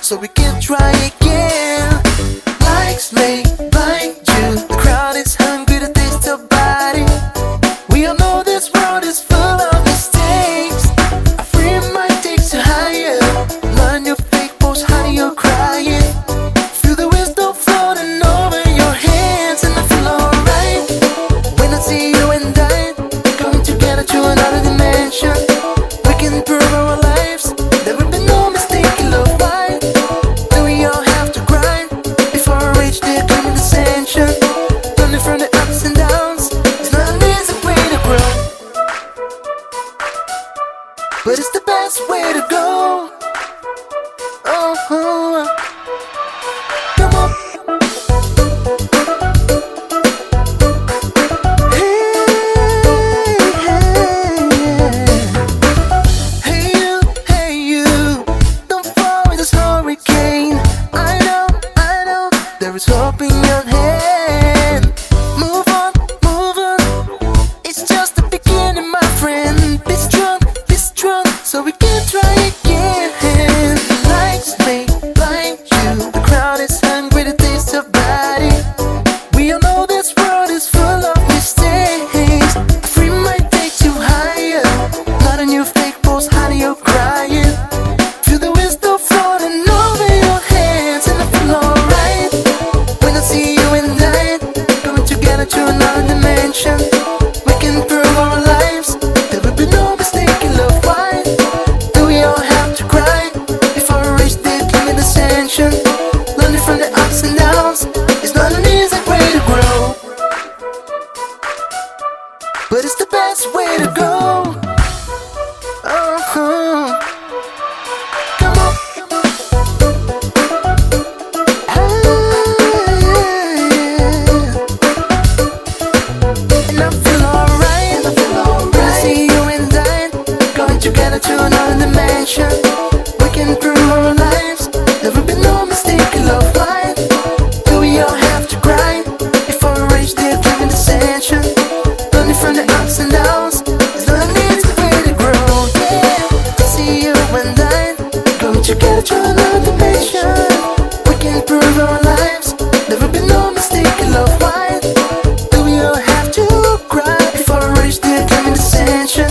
So we can try again. Likes may blind you. The crowd is hungry to taste your body. We all know this world is full of mistakes. A free mind takes you higher. Learn your fake post, honey, you're crying. Feel the wisdom floating over your hands, and I feel alright when I see you and I going together to another dimension. We can prove our lives. There will be no mistake in love. Why do we all have to grind before we reach the coming ascension? Learning from the ups and downs. It's not an easy way to grow, but it's the best way to go. Oh, come on. Hey you, don't fall with this hurricane. I know, there is hope in your hand. Move on, it's just the beginning, my friend. Be strong, so we can try again. Lights may blind you, the crowd is hungry to taste your body. We all know this world is full of mistakes. A free mind takes you higher. Not a new fake post, honey, you're crying. Feel the wisdom floating over your hands, and I feel alright when I see you and I going together to another dimension. We can prove our lives. There will be no mistake in love. Why do we all have to cry before we reach the coming ascension? Learning from the ups and downs. It's not an easy way to grow, but it's the best way to go. Oh, come on. And I feel alright when I see you and I going together to another dimension. We can prove our lives. There will be no mistake in love. Why do we all have to cry before we reach the coming ascension? Learning from the ups and downs. It's not an easy way to grow. Yeah, to see you and I going together to another dimension. We can prove our lives. There will be no mistake in love. Why do we all have to cry before we reach the coming ascension?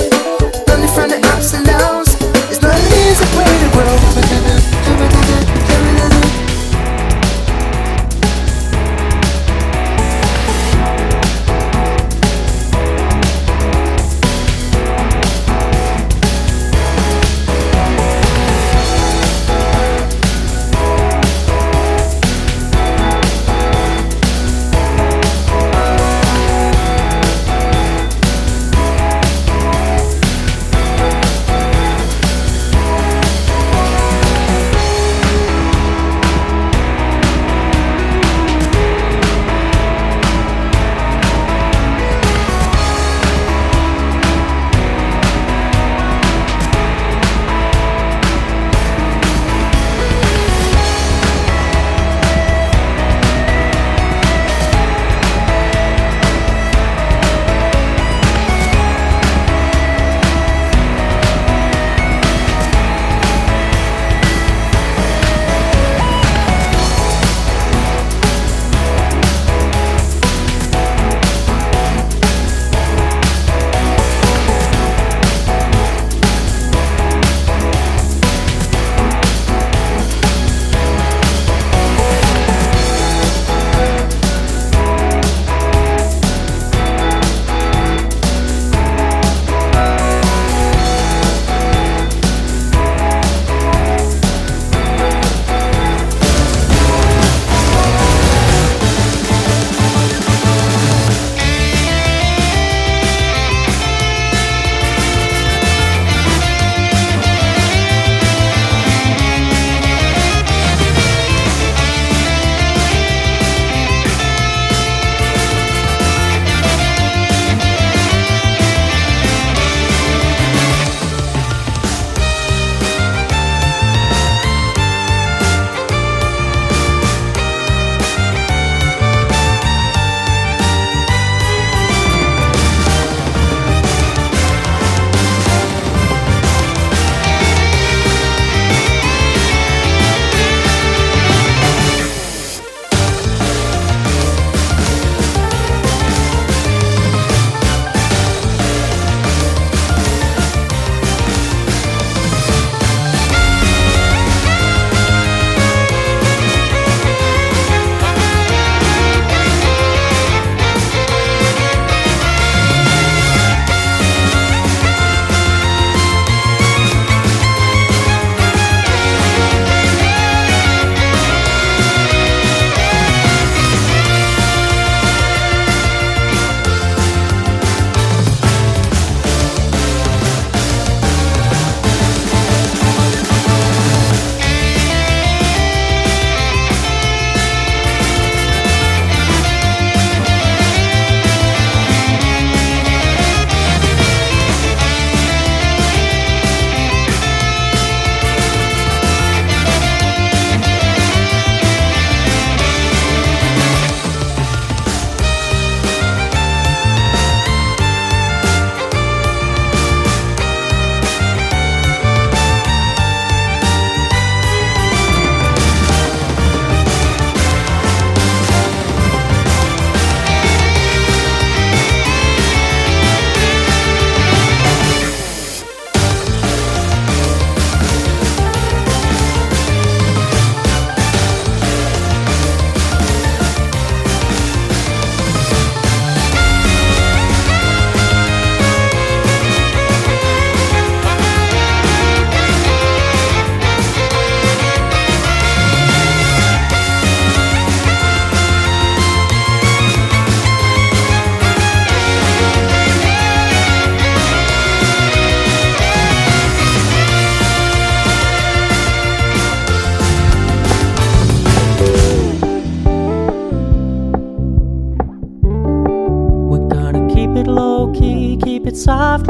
Learning from the ups and downs. It's not an easy way to grow.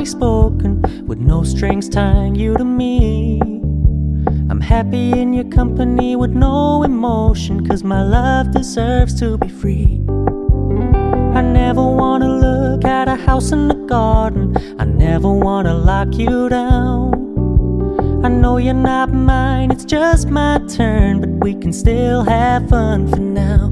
softly spoken, with no strings tying you to me. I'm happy in your company with no emotion, 'cause my love deserves to be free. I never wanna look at a house in the garden, I never wanna lock you down. I know you're not mine, it's just my turn, but we can still have fun for now.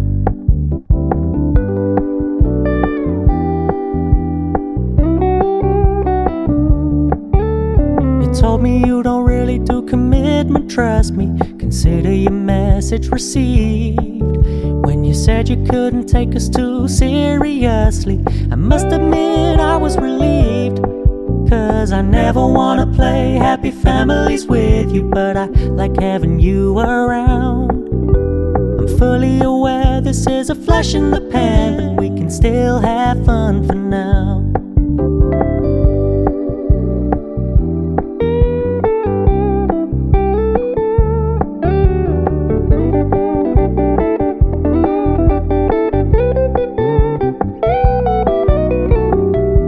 You told me you don't really do commitment, trust me, consider your message received. When you said you couldn't take us too seriously, I must admit I was relieved. 'Cause I never wanna play happy families with you, but I like having you around. I'm fully aware this is a flash in the pan, but we can still have fun for now.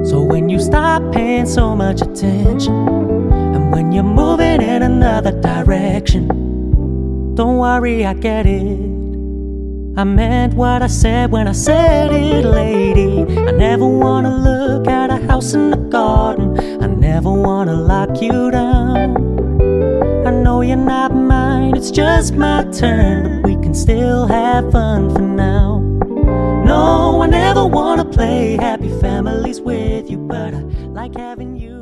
So when you stop paying so much attention, and when you're moving in another direction, don't worry, I get it. I meant what I said when I said it, lady. I never wanna look at a house in the garden, I never wanna lock you down. I know you're not mine, it's just my turn, but we can still have fun for now. No, I never wanna play happy families with you, but I like having you